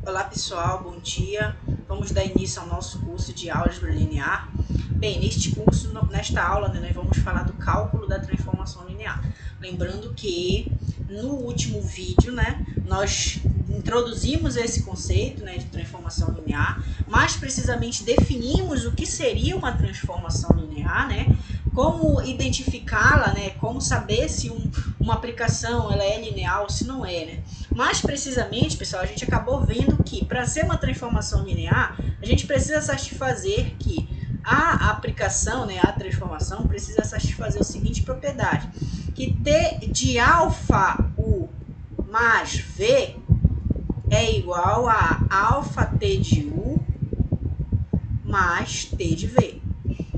Olá pessoal, bom dia. Vamos dar início ao nosso curso de álgebra linear. Bem, nesta aula, nós vamos falar do cálculo da transformação linear. Lembrando que no último vídeo, nós introduzimos esse conceito, de transformação linear, mais precisamente definimos o que seria uma transformação linear, como identificá-la, como saber se uma aplicação ela é linear ou se não é, Mais precisamente, pessoal, a gente acabou vendo que para ser uma transformação linear, a gente precisa satisfazer que a aplicação, a transformação, precisa satisfazer a seguinte propriedade, que T de alfa U mais V é igual a alfa T de U mais T de V.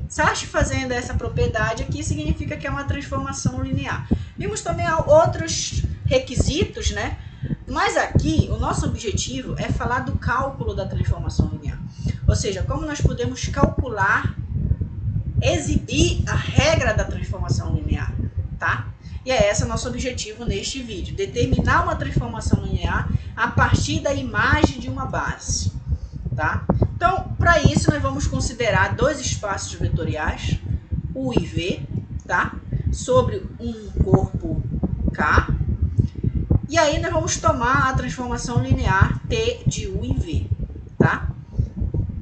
Satisfazendo essa propriedade aqui significa que é uma transformação linear. Vimos também outros requisitos, Mas aqui o nosso objetivo é falar do cálculo da transformação linear. Ou seja, como nós podemos calcular, exibir a regra da transformação linear, tá? E é esse o nosso objetivo neste vídeo, determinar uma transformação linear a partir da imagem de uma base, tá? Então, para isso, nós vamos considerar dois espaços vetoriais, U e V, tá? Sobre um corpo K. E aí, nós vamos tomar a transformação linear T de U em V, tá?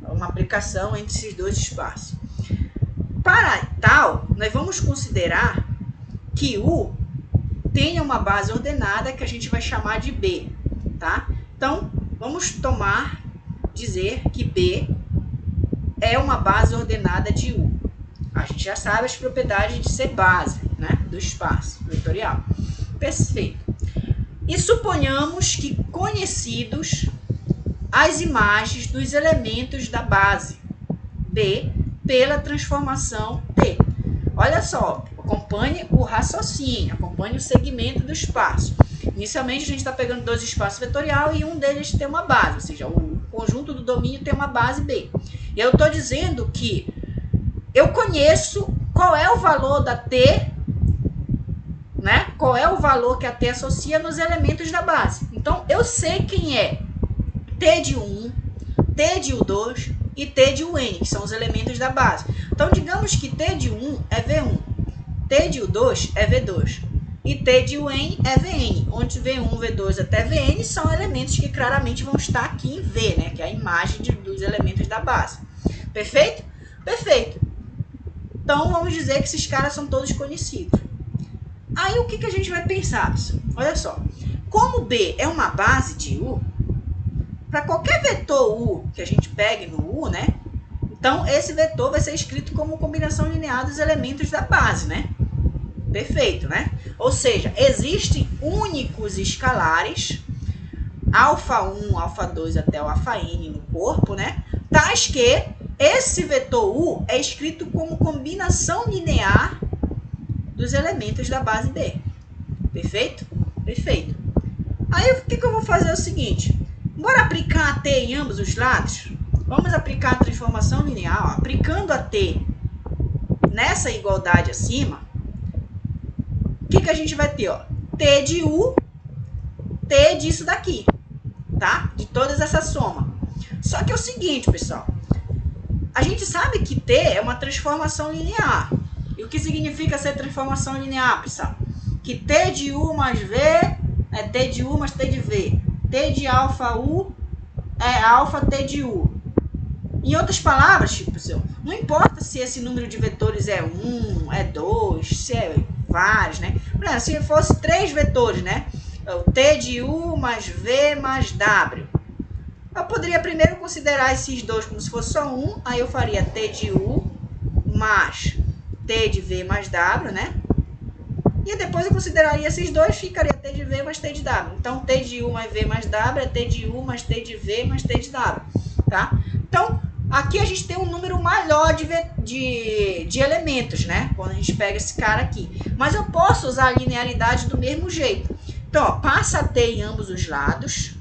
Uma aplicação entre esses dois espaços. Para tal, nós vamos considerar que U tenha uma base ordenada que a gente vai chamar de B, tá? Então, vamos dizer que B é uma base ordenada de U. A gente já sabe as propriedades de ser base, do espaço vetorial. Perfeito. E suponhamos que conhecidos as imagens dos elementos da base B pela transformação T. Olha só, acompanhe o raciocínio, acompanhe o segmento do espaço. Inicialmente, a gente está pegando dois espaços vetorial e um deles tem uma base, ou seja, o conjunto do domínio tem uma base B. E eu estou dizendo que eu conheço qual é o valor da T, qual é o valor que a T associa nos elementos da base. Então, eu sei quem é T de U1, T de U2 e T de UN, que são os elementos da base. Então, digamos que T de U1 é V1, T de U2 é V2 e T de UN é Vn, onde V1, V2 até Vn são elementos que claramente vão estar aqui em V, que é a imagem dos elementos da base. Perfeito? Perfeito. Então, vamos dizer que esses caras são todos conhecidos. Aí, o que a gente vai pensar, pessoal? Olha só. Como B é uma base de U, para qualquer vetor U que a gente pegue no U, então, esse vetor vai ser escrito como combinação linear dos elementos da base, Perfeito, Ou seja, existem únicos escalares, α1, α2 até o αn no corpo, tais que esse vetor U é escrito como combinação linear dos elementos da base B. Perfeito? Perfeito. Aí, o que eu vou fazer é o seguinte. Bora aplicar a T em ambos os lados? Vamos aplicar a transformação linear. Ó. Aplicando a T nessa igualdade acima, o que a gente vai ter? Ó? T de U, T disso daqui, tá? De todas essa soma. Só que é o seguinte, pessoal. A gente sabe que T é uma transformação linear. E o que significa ser transformação linear, pessoal? Que T de U mais V é T de U mais T de V. T de alfa U é alfa T de U. Em outras palavras, pessoal, não importa se esse número de vetores é 1, é 2, se é vários, Por exemplo, se fosse 3 vetores, O T de U mais V mais W. Eu poderia primeiro considerar esses dois como se fosse só um, aí eu faria T de U mais T de V mais W, E depois eu consideraria esses dois, ficaria T de V mais T de W. Então, T de U mais V mais W é T de U mais T de V mais T de W, tá? Então, aqui a gente tem um número maior de elementos, Quando a gente pega esse cara aqui. Mas eu posso usar a linearidade do mesmo jeito. Então, ó, passa a T em ambos os lados,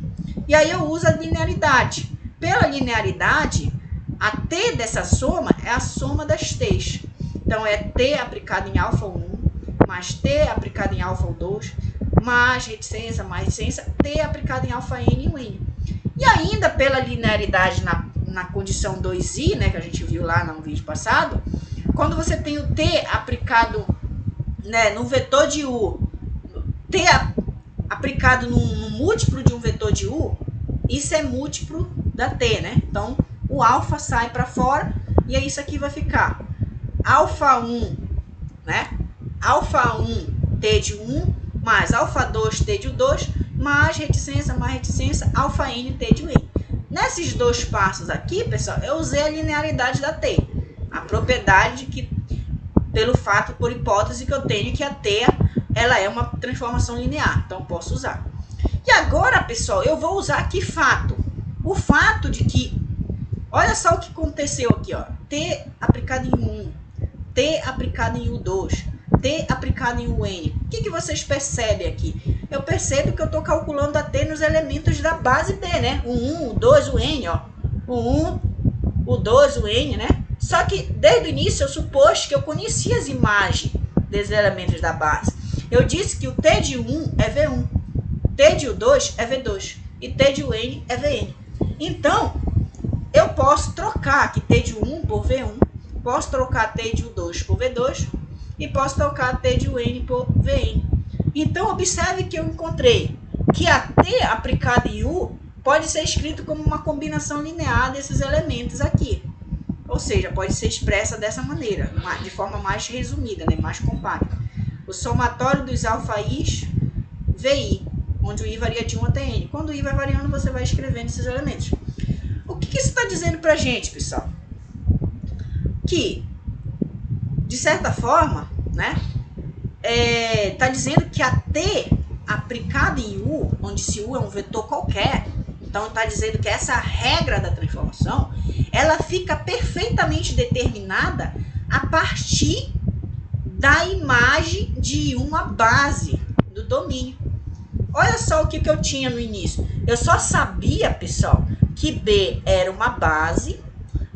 e aí eu uso a linearidade. Pela linearidade, a T dessa soma é a soma das T's. Então, é T aplicado em alfa 1, mais T aplicado em alfa 2, mais reticência, T aplicado em alfa n e N. E ainda pela linearidade na condição 2i, né, que a gente viu lá no vídeo passado, quando você tem o t aplicado, né, no vetor de u, t aplicado num múltiplo de um vetor de u, isso é múltiplo da t, né? Então, o alfa sai para fora e aí isso aqui vai ficar alfa 1, né? Alfa 1 t de 1 mais alfa 2 t de 2 mais reticência, alfa n t de n. Nesses dois passos aqui, pessoal, eu usei a linearidade da t. A propriedade que, pelo fato, por hipótese, que eu tenho que a t ela é uma transformação linear. Então, posso usar. E agora, pessoal, eu vou usar que fato? O fato de que, olha só o que aconteceu aqui, ó. T aplicado em U1, T aplicado em U2, T aplicado em UN. O que vocês percebem aqui? Eu percebo que eu estou calculando a T nos elementos da base B, né? O 1, o 2, o N, ó. O 1, o 2, o N, né? Só que desde o início eu supus que eu conhecia as imagens desses elementos da base. Eu disse que o T de 1 é V1, T de U2 é V2 e T de UN é VN. Então, eu posso trocar aqui T de 1 por V1, posso trocar T de U2 por V2 e posso trocar T de UN por VN. Então, observe que eu encontrei que a T aplicada em U pode ser escrito como uma combinação linear desses elementos aqui. Ou seja, pode ser expressa dessa maneira, de forma mais resumida, né, mais compacta. O somatório dos alfa-i's VI, onde o I varia de 1 até N. Quando o I vai variando, você vai escrevendo esses elementos. O que isso está dizendo para a gente, pessoal? Que, de certa forma, né, está dizendo que a T aplicada em U, onde se U é um vetor qualquer, então está dizendo que essa regra da transformação, ela fica perfeitamente determinada a partir da imagem de uma base do domínio. Olha só o que eu tinha no início. Eu só sabia, pessoal, que B era uma base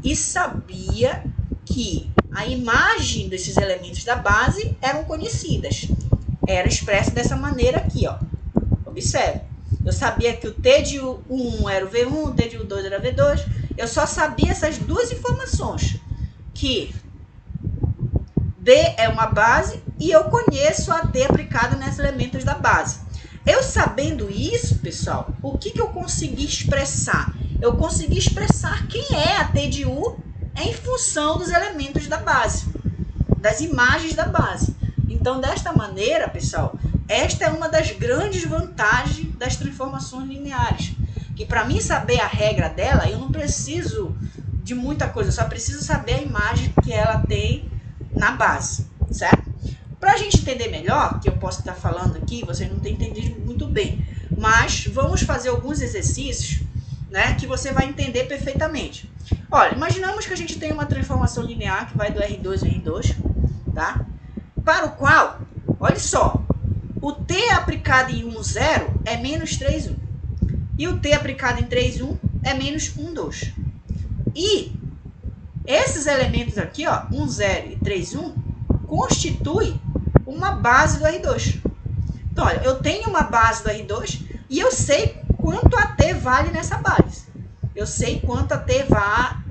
e sabia que a imagem desses elementos da base eram conhecidas. Era expresso dessa maneira aqui, ó. Observe. Eu sabia que o T de U1 era o V1, o T de U2 era o V2. Eu só sabia essas duas informações. Que B é uma base e eu conheço a T aplicada nesses elementos da base. Eu sabendo isso, pessoal, o que eu consegui expressar? Eu consegui expressar quem é a T de U em função dos elementos da base, das imagens da base. Então, desta maneira, pessoal, esta é uma das grandes vantagens das transformações lineares. Que para mim saber a regra dela, eu não preciso de muita coisa, eu só preciso saber a imagem que ela tem na base, certo? Para a gente entender melhor, que eu posso estar falando aqui, vocês não têm entendido muito bem, mas vamos fazer alguns exercícios, né, que você vai entender perfeitamente. Olha, imaginamos que a gente tem uma transformação linear que vai do R2 em R2, tá? Para o qual, olha só, o T aplicado em 1, 0 é menos 3, 1. E o T aplicado em 3, 1 é menos 1, 2. E esses elementos aqui, ó, 1, 0 e 3, 1, constituem uma base do R2. Então, olha, eu tenho uma base do R2 e eu sei quanto a T vale nessa base. Eu sei quanto a T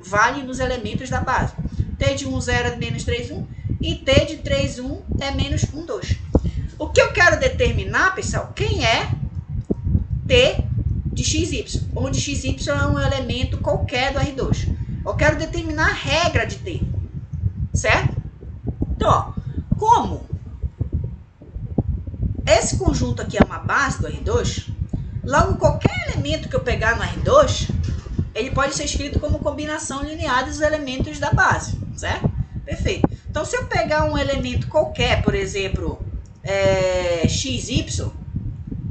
vale nos elementos da base. T de 1, 0 é menos 3, 1 e T de 3, 1 é menos 1, 2. O que eu quero determinar, pessoal, quem é T de XY, onde XY é um elemento qualquer do R2. Eu quero determinar a regra de T, certo? Então, ó, como esse conjunto aqui é uma base do R2, logo qualquer elemento que eu pegar no R2, ele pode ser escrito como combinação linear dos elementos da base, certo? Perfeito. Então, se eu pegar um elemento qualquer, por exemplo, XY,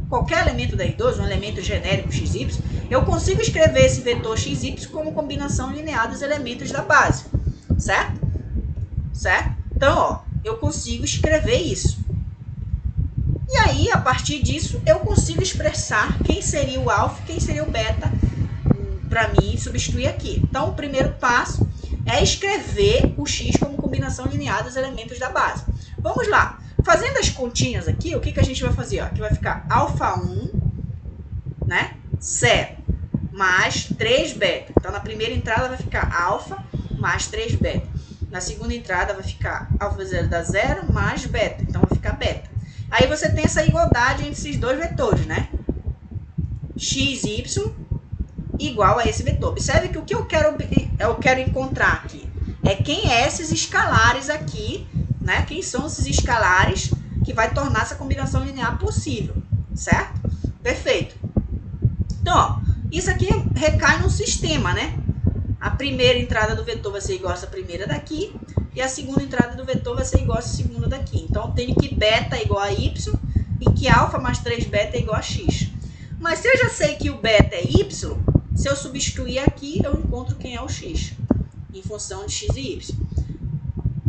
qualquer elemento da R2, um elemento genérico XY, eu consigo escrever esse vetor XY como combinação linear dos elementos da base, certo? Certo? Então, ó, eu consigo escrever isso. E aí, a partir disso, eu consigo expressar quem seria o alfa e quem seria o beta para mim substituir aqui. Então, o primeiro passo é escrever o x como combinação linear dos elementos da base. Vamos lá. Fazendo as continhas aqui, o que a gente vai fazer? Ó, aqui vai ficar alfa 1, né? 0, mais 3 beta. Então, na primeira entrada vai ficar alfa mais 3 beta. Na segunda entrada vai ficar alfa vezes zero dá 0 mais beta. Então, vai ficar beta. Aí você tem essa igualdade entre esses dois vetores, né? x, y igual a esse vetor. Observe que o que eu quero encontrar aqui é quem é esses escalares aqui, né? Quem são esses escalares que vai tornar essa combinação linear possível, certo? Perfeito. Então, ó, isso aqui recai no sistema, né? A primeira entrada do vetor vai ser igual a essa primeira daqui, e a segunda entrada do vetor vai ser igual a essa segunda daqui. Então, eu tenho que beta é igual a y e que alfa mais 3 beta é igual a x. Mas se eu já sei que o beta é y, se eu substituir aqui, eu encontro quem é o x, em função de x e y.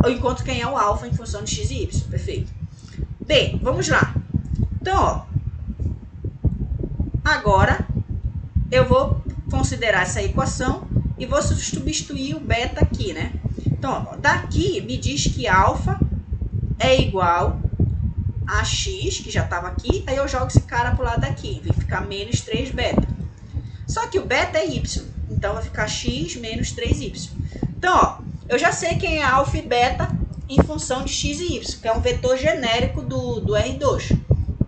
Eu encontro quem é o alfa em função de x e y. Perfeito. Bem, vamos lá. Então, ó, agora eu vou considerar essa equação e vou substituir o beta aqui, né? Então, ó, daqui me diz que alfa é igual a x, que já estava aqui, aí eu jogo esse cara para o lado daqui, vai ficar menos 3 beta. Só que o beta é y, então vai ficar x menos 3y. Então, ó, eu já sei quem é alfa e beta em função de x e y, que é um vetor genérico do R2,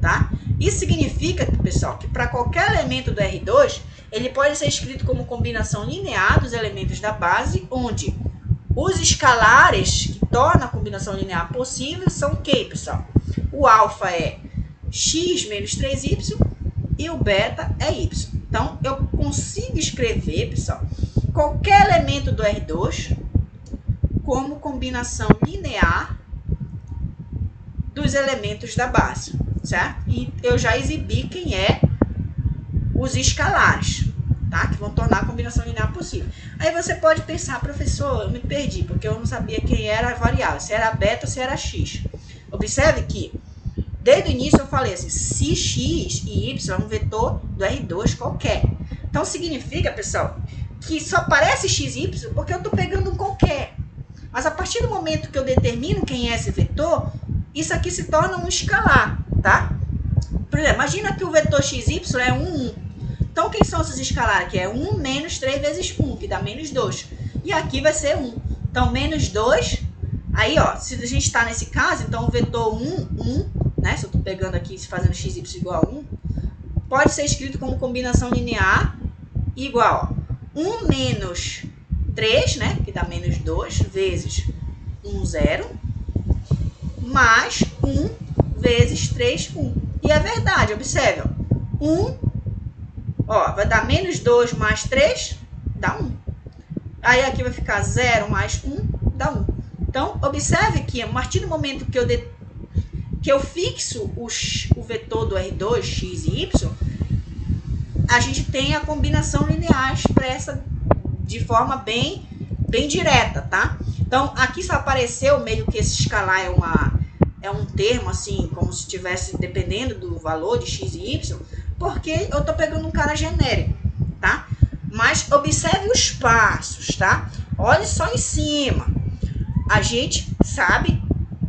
tá? Isso significa, pessoal, que para qualquer elemento do R2, ele pode ser escrito como combinação linear dos elementos da base, onde os escalares que tornam a combinação linear possível são quem, pessoal? O alfa é x menos 3y e o beta é y. Então, eu consigo escrever, pessoal, qualquer elemento do R2 como combinação linear dos elementos da base, certo? E eu já exibi quem é os escalares, tá? Que vão tornar a combinação linear possível. Aí você pode pensar, professor, eu me perdi, porque eu não sabia quem era a variável, se era beta ou se era x. Observe que, desde o início eu falei assim, se x e y é um vetor do R2 qualquer. Então, significa, pessoal, que só aparece x e y porque eu estou pegando um qualquer. Mas a partir do momento que eu determino quem é esse vetor, isso aqui se torna um escalar, tá? Por exemplo, imagina que o vetor xy é 1, 1. Então, quem são esses escalares aqui? É 1 menos 3 vezes 1, que dá menos 2. E aqui vai ser 1. Então, menos 2. Aí, ó, se a gente está nesse caso, então o vetor 1, 1, né? Se eu estou pegando aqui, fazendo xy igual a 1, pode ser escrito como combinação linear igual a 1 menos 3, né? Que dá menos 2, vezes 1, 0, mais 1 vezes 3, 1. E é verdade, observe, ó. 1, ó, vai dar menos 2 mais 3, dá 1. Aí aqui vai ficar 0 mais 1, dá 1. Então, observe que a partir do momento que eu fixo o vetor do R2, x e y, a gente tem a combinação linear expressa de forma bem direta, tá? Então, aqui só apareceu meio que esse escalar é um termo, assim, como se estivesse dependendo do valor de x e y, porque eu tô pegando um cara genérico, tá? Mas observe os passos, tá? Olhe só em cima. A gente sabe,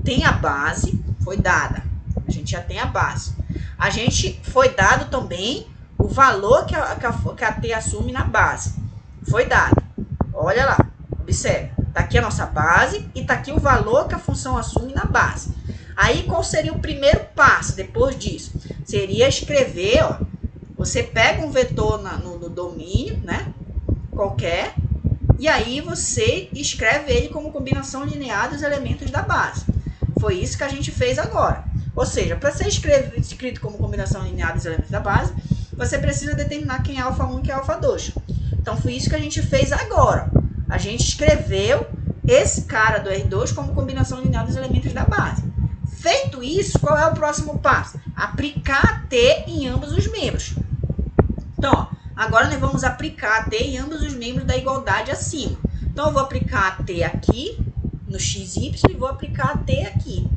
tem a base, foi dada. A gente já tem a base. A gente foi dado também o valor que a T assume na base. Foi dado. Olha lá, observe. Tá aqui a nossa base e tá aqui o valor que a função assume na base. Aí, qual seria o primeiro passo depois disso? Seria escrever, ó, você pega um vetor no domínio, né, qualquer, e aí você escreve ele como combinação linear dos elementos da base. Foi isso que a gente fez agora. Ou seja, para ser escrito como combinação linear dos elementos da base, você precisa determinar quem é alfa 1 e quem é alfa 2. Então, foi isso que a gente fez agora. A gente escreveu esse cara do R2 como combinação linear dos elementos da base. Feito isso, qual é o próximo passo? Aplicar a T em ambos os membros. Então, ó, agora nós vamos aplicar a T em ambos os membros da igualdade acima. Então, eu vou aplicar a T aqui no XY e vou aplicar a T aqui,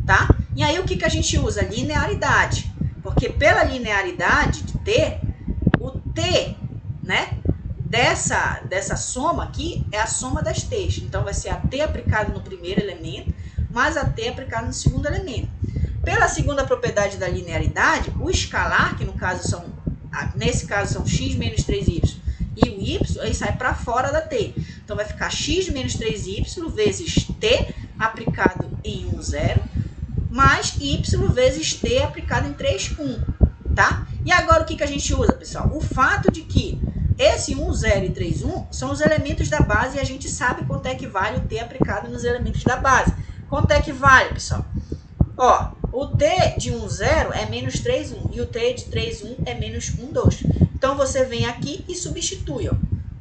tá? E aí, o que a gente usa? Linearidade. Porque pela linearidade de T, o T, né, dessa soma aqui é a soma das T's. Então, vai ser a T aplicada no primeiro elemento mais a T aplicada no segundo elemento. Pela segunda propriedade da linearidade, o escalar, que no caso são nesse caso são x menos 3y, e o y, aí sai para fora da t. Então, vai ficar x menos 3y vezes t aplicado em 1, 0, mais y vezes t aplicado em 3, 1, tá? E agora, o que a gente usa, pessoal? O fato de que esse 1, 0 e 3, 1 são os elementos da base e a gente sabe quanto é que vale o t aplicado nos elementos da base. Quanto é que vale, pessoal? Ó, o t de 1, 0 é menos 3, 1 e o t de 3, 1 é menos 1, 2. Então, você vem aqui e substitui, ó.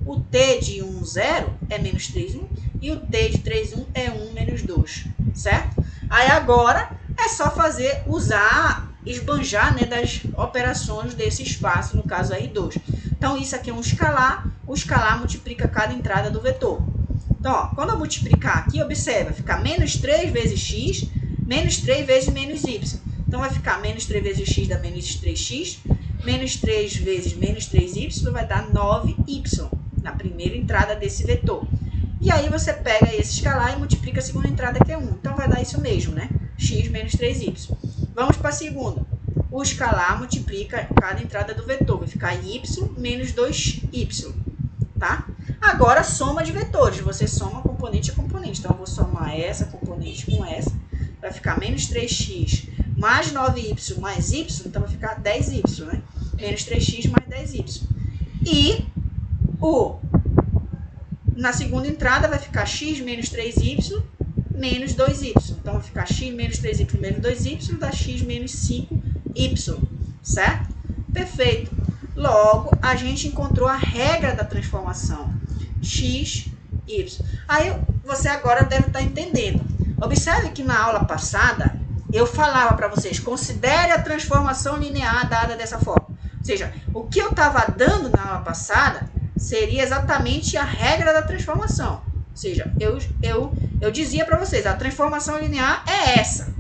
O t de 1, 0 é menos 3, 1 e o t de 3, 1 é 1, menos 2, certo? Aí, agora, é só esbanjar, né, das operações desse espaço, no caso R2. Então, isso aqui é um escalar, o escalar multiplica cada entrada do vetor. Então, ó, quando eu multiplicar aqui, observa, fica menos 3 vezes x, menos 3 vezes menos y. Então, vai ficar menos 3 vezes x dá menos 3x, menos 3 vezes menos 3y vai dar 9y, na primeira entrada desse vetor. E aí, você pega esse escalar e multiplica a segunda entrada, que é 1. Então, vai dar isso mesmo, né? x menos 3y. Vamos para a segunda. O escalar multiplica cada entrada do vetor. Vai ficar y menos 2y, tá? Agora, soma de vetores. Você soma componente a componente. Então, eu vou somar essa componente com essa. Vai ficar menos 3x mais 9y mais y. Então, vai ficar 10y, né? Menos 3x mais 10y. E na segunda entrada vai ficar x menos 3y menos 2y. Então, vai ficar x menos 3y menos 2y dá x menos 5y, certo? Perfeito. Logo, a gente encontrou a regra da transformação x, y. Aí, você agora deve estar entendendo. Observe que na aula passada, eu falava para vocês, considere a transformação linear dada dessa forma. Ou seja, o que eu estava dando na aula passada seria exatamente a regra da transformação. Ou seja, eu dizia para vocês, a transformação linear é essa.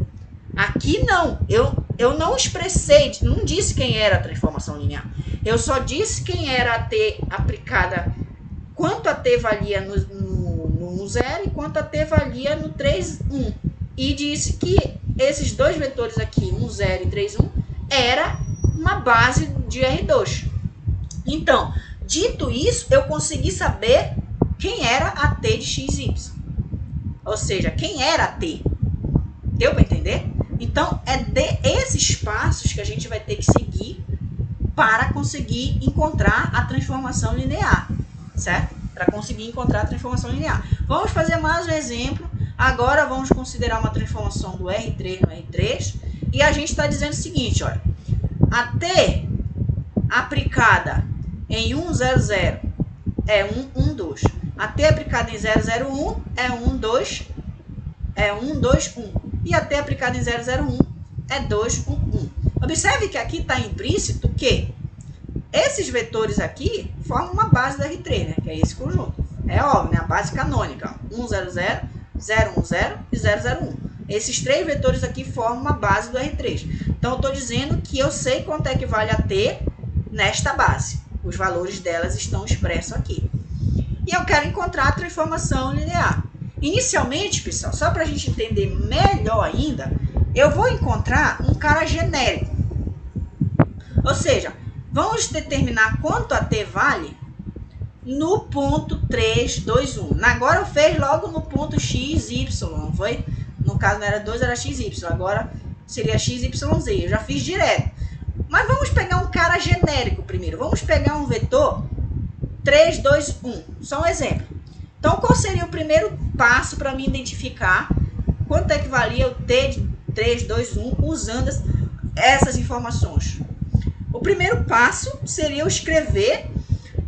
Aqui não, eu não expressei, não disse quem era a transformação linear. Eu só disse quem era a t aplicada, quanto a t valia no 1, 0 e quanto a t valia no 3, 1. E disse que esses dois vetores aqui, 1, 0 e 3, 1, era uma base de R2. Então, dito isso, eu consegui saber quem era a t de x, y. Ou seja, quem era a t. Deu para entender? Então, é desses passos que a gente vai ter que seguir para conseguir encontrar a transformação linear, certo? Para conseguir encontrar a transformação linear. Vamos fazer mais um exemplo. Agora, vamos considerar uma transformação do R3 no R3. E a gente está dizendo o seguinte, olha. A t aplicada em 1, 0, 0 é 1, 1, 2. A t aplicada em 0, 0, 1 é 1, 2, 1. E a t aplicada em 0, 0, 1 é 2, 1, 1. Observe que aqui está implícito que esses vetores aqui formam uma base do R3, né? Que é esse conjunto. É óbvio, né? A base canônica. 1, 0, 0, 0, 1, 0 e 0, 0, 1. Esses três vetores aqui formam uma base do R3. Então, eu estou dizendo que eu sei quanto é que vale a t nesta base. Os valores delas estão expressos aqui. E eu quero encontrar a transformação linear. Inicialmente, pessoal, só para a gente entender melhor ainda, eu vou encontrar um cara genérico. Ou seja, vamos determinar quanto a t vale no ponto 3, 2, 1. Agora eu fiz logo no ponto x, y, não foi? No caso não era 2, era x, y. Agora seria x, y, z. Eu já fiz direto. Mas vamos pegar um cara genérico primeiro. Vamos pegar um vetor 3, 2, 1. Só um exemplo. Então, qual seria o primeiro passo para me identificar quanto é que valia o t de 3, 2, 1 usando essas informações? O primeiro passo seria eu escrever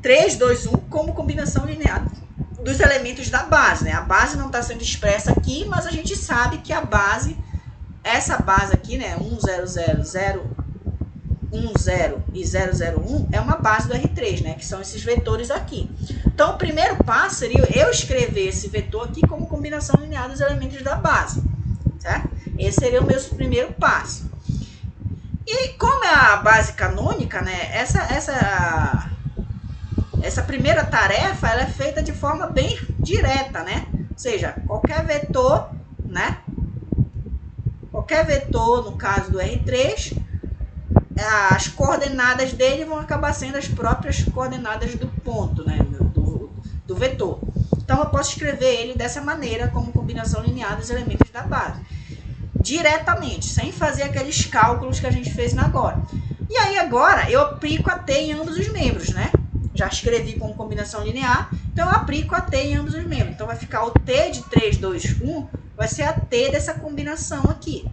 3, 2, 1 como combinação linear dos elementos da base, né? A base não está sendo expressa aqui, mas a gente sabe que a base, essa base aqui, né? 1, 0, 0, 0, 1, 0 e 0, 0, 1 é uma base do R3, né? Que são esses vetores aqui. Então, o primeiro passo seria eu escrever esse vetor aqui como combinação linear dos elementos da base, certo? Esse seria o meu primeiro passo. E como é a base canônica, né? Essa primeira tarefa, ela é feita de forma bem direta, né? Ou seja, qualquer vetor, né? Qualquer vetor, no caso do R3, as coordenadas dele vão acabar sendo as próprias coordenadas do ponto, né, do vetor. Então, eu posso escrever ele dessa maneira, como combinação linear dos elementos da base. Diretamente, sem fazer aqueles cálculos que a gente fez agora. E aí, agora, eu aplico a T em ambos os membros, né? Já escrevi como combinação linear, então eu aplico a T em ambos os membros. Então, vai ficar o T de 3, 2, 1, vai ser a T dessa combinação aqui.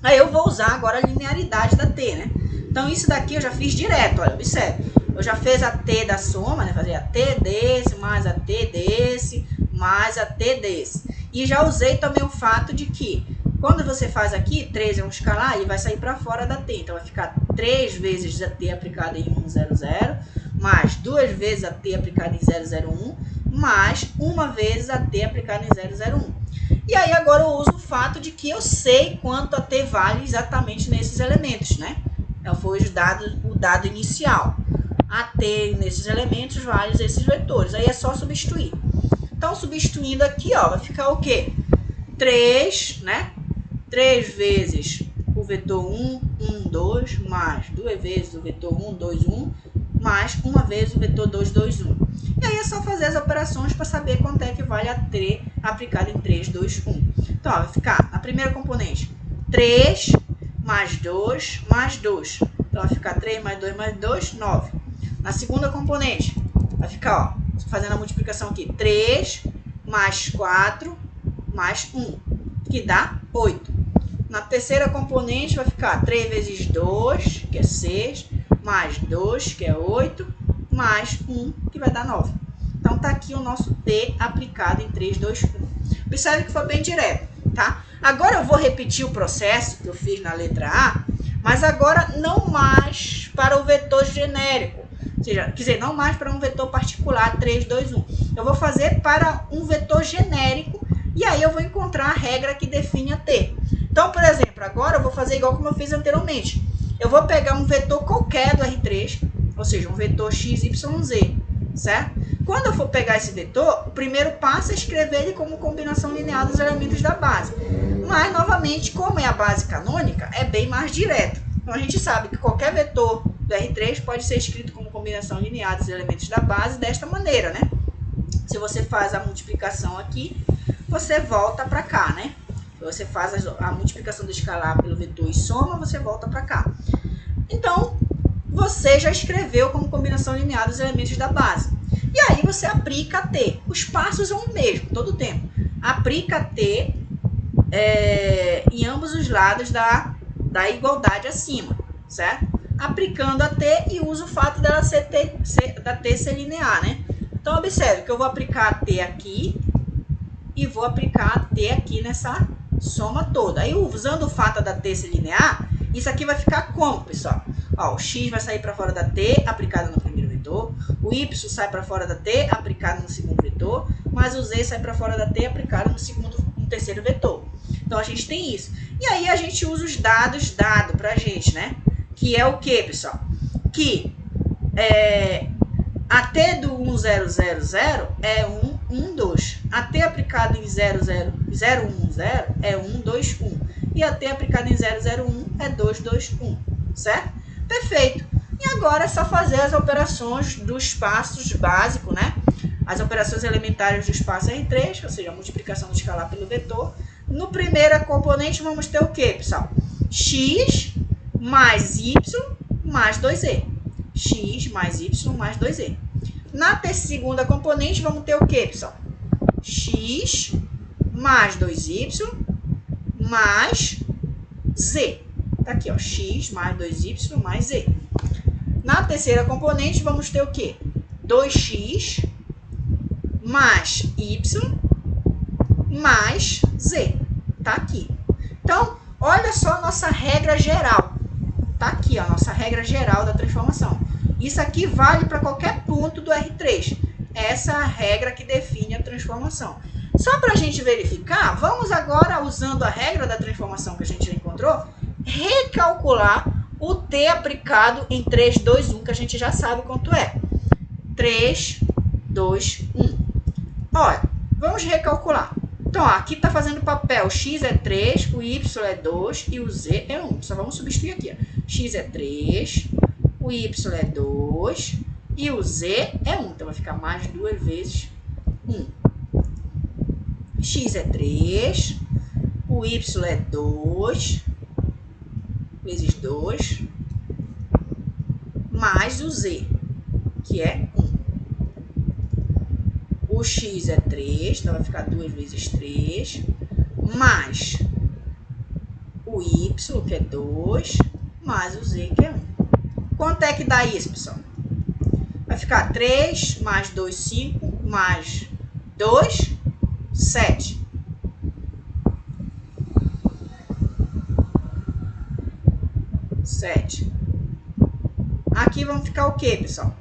Aí, eu vou usar agora a linearidade da T, né? Então, isso daqui eu já fiz direto, olha, observe. Eu já fiz a T da soma, né? Fazer a T desse, mais a T desse, mais a T desse. E já usei também o fato de que, quando você faz aqui, 3 é um escalar, ele vai sair para fora da T. Então, vai ficar 3 vezes a T aplicada em 1, 0, 0, mais 2 vezes a T aplicada em 0, 0, 1, mais 1 vez a T aplicada em 0, 0, 1. E aí, agora eu uso o fato de que eu sei quanto a T vale exatamente nesses elementos, né? Então, foi o dado inicial. A T nesses elementos vale esses vetores. Aí é só substituir. Então, substituindo aqui, ó, vai ficar o quê? 3, né? 3 vezes o vetor 1, 1, 2, mais 2 vezes o vetor 1, 2, 1, mais 1 vez o vetor 2, 2, 1. E aí é só fazer as operações para saber quanto é que vale a T aplicada em 3, 2, 1. Então, ó, vai ficar a primeira componente 3 mais 2 mais 2. Então, vai ficar 3 mais 2 mais 2, 9. Na segunda componente, vai ficar, ó, fazendo a multiplicação aqui, 3 mais 4 mais 1, que dá 8. Na terceira componente, vai ficar 3 vezes 2, que é 6, mais 2, que é 8, mais 1, que vai dar 9. Então, tá aqui o nosso T aplicado em 3, 2, 1. Observe que foi bem direto, tá? Agora, eu vou repetir o processo que eu fiz na letra A, mas agora não mais para o vetor genérico. Ou seja, quer dizer, não mais para um vetor particular 3, 2, 1. Eu vou fazer para um vetor genérico e aí eu vou encontrar a regra que define a T. Então, por exemplo, agora eu vou fazer igual como eu fiz anteriormente. Eu vou pegar um vetor qualquer do R3, ou seja, um vetor x, y, z, certo? Quando eu for pegar esse vetor, o primeiro passo é escrever ele como combinação linear dos elementos da base. Mas, novamente, como é a base canônica, é bem mais direto. Então, a gente sabe que qualquer vetor do R3 pode ser escrito como combinação linear dos elementos da base desta maneira, né? Se você faz a multiplicação aqui, você volta para cá, né? Se você faz a multiplicação do escalar pelo vetor e soma, você volta para cá. Então, você já escreveu como combinação linear dos elementos da base. E aí você aplica a T. Os passos são o mesmo, todo o tempo. Aplica a T em ambos os lados da igualdade acima, certo? Aplicando a T e uso o fato dela da T ser linear, né? Então, observe que eu vou aplicar a T aqui e vou aplicar a T aqui nessa soma toda. Aí, usando o fato da T ser linear, isso aqui vai ficar como, pessoal? Ó, o x vai sair para fora da T, aplicado no primeiro vetor. O y sai para fora da T, aplicado no segundo vetor. Mas o z sai para fora da T, aplicado no terceiro vetor. Então, a gente tem isso. E aí, a gente usa os dados dado para a gente, né? Que é o que, pessoal? Que a T do 1, 0, 0, 0 é 1, 1, 2. A T aplicada em 0, 0, 0, 1, 0 é 1, 2, 1. E a T aplicada em 0, 0, 1 é 2, 2, 1. Certo? Perfeito. E agora é só fazer as operações dos espaços básicos, né? As operações elementares do espaço R3, ou seja, a multiplicação do escalar pelo vetor. No primeira componente, vamos ter o quê, pessoal? X mais y mais 2e. X mais y mais 2e. Na segunda componente, vamos ter o quê, pessoal? X mais 2y mais z. Tá aqui, ó, x mais 2y mais z. Na terceira componente, vamos ter o quê? 2x mais y mais z. Tá aqui. Então, olha só a nossa regra geral. Tá aqui, ó, a nossa regra geral da transformação. Isso aqui vale para qualquer ponto do R3. Essa é a regra que define a transformação. Só para a gente verificar, vamos agora, usando a regra da transformação que a gente já encontrou, recalcular o T aplicado em 3, 2, 1, que a gente já sabe quanto é. 3, 2, 1. Olha, vamos recalcular. Então, ó, aqui está fazendo papel. X é 3, o Y é 2 e o Z é 1. Só vamos substituir aqui. Ó. x é 3, o y é 2 e o z é 1. Então, vai ficar mais 2 vezes 1. X é 3, o y é 2 vezes 2, mais o z, que é 1. O x é 3, então vai ficar 2 vezes 3, mais o y, que é 2, mais o z, que é 1. Quanto é que dá isso, pessoal? Vai ficar 3 mais 2, 5, mais 2, 7. Aqui vão ficar o quê, pessoal?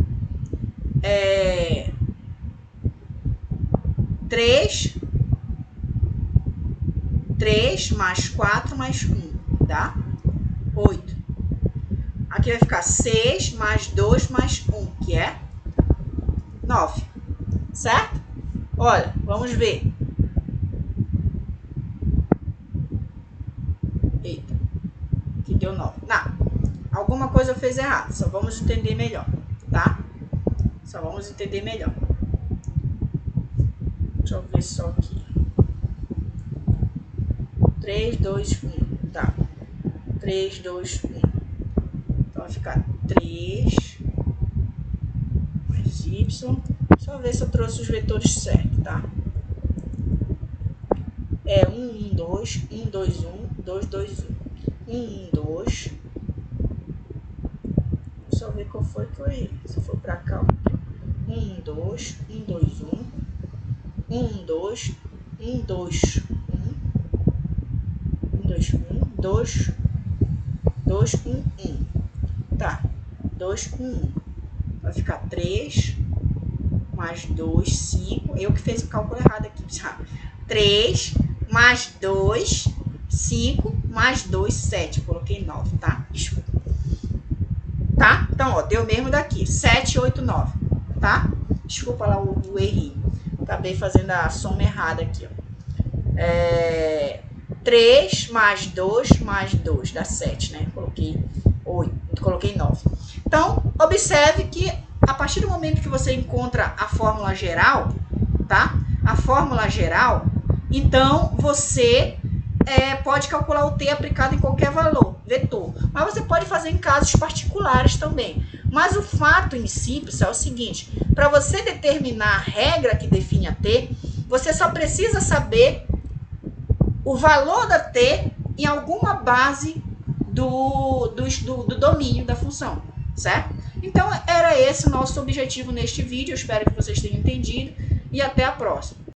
3 mais 4 mais 1, dá 8. Aqui vai ficar 6 mais 2 mais 1, que é 9. Certo? Olha, vamos ver. Eita, aqui deu 9. Não, alguma coisa eu fiz errado. Só vamos entender melhor, tá? Só vamos entender melhor. Deixa eu ver só aqui. 3, 2, 1. Tá. 3, 2, 1. Então vai ficar 3 mais y. Deixa eu ver se eu trouxe os vetores certos, tá? É 1, 1, 2, 1, 2, 1, 2, 2, 1. 1, 1, 2. Deixa eu ver qual foi que eu errei. Se for pra cá, 1, 1, 2, 1, 2, 1. 1, 1, 2, 1, 2, 1. 1, 2, 1, 2, 2, 1, 1. Tá. 2, 1, 1. Vai ficar 3 mais 2, 5. Eu que fiz o cálculo errado aqui, sabe? 3 mais 2, 5 mais 2, 7. Coloquei 9, tá? Desculpa. Tá? Então, ó, deu mesmo daqui. 7, 8, 9. Tá? Desculpa lá o errinho. Acabei fazendo a soma errada aqui, ó. 3 mais 2 mais 2 dá 7, né? Coloquei 8, coloquei 9. Então, observe que a partir do momento que você encontra a fórmula geral, tá? A fórmula geral, então você pode calcular o t aplicado em qualquer valor, vetor. Mas você pode fazer em casos particulares também. Mas o fato em si, pessoal, é o seguinte: para você determinar a regra que define a t, você só precisa saber o valor da t em alguma base do domínio da função, certo? Então, era esse o nosso objetivo neste vídeo. Eu espero que vocês tenham entendido e até a próxima.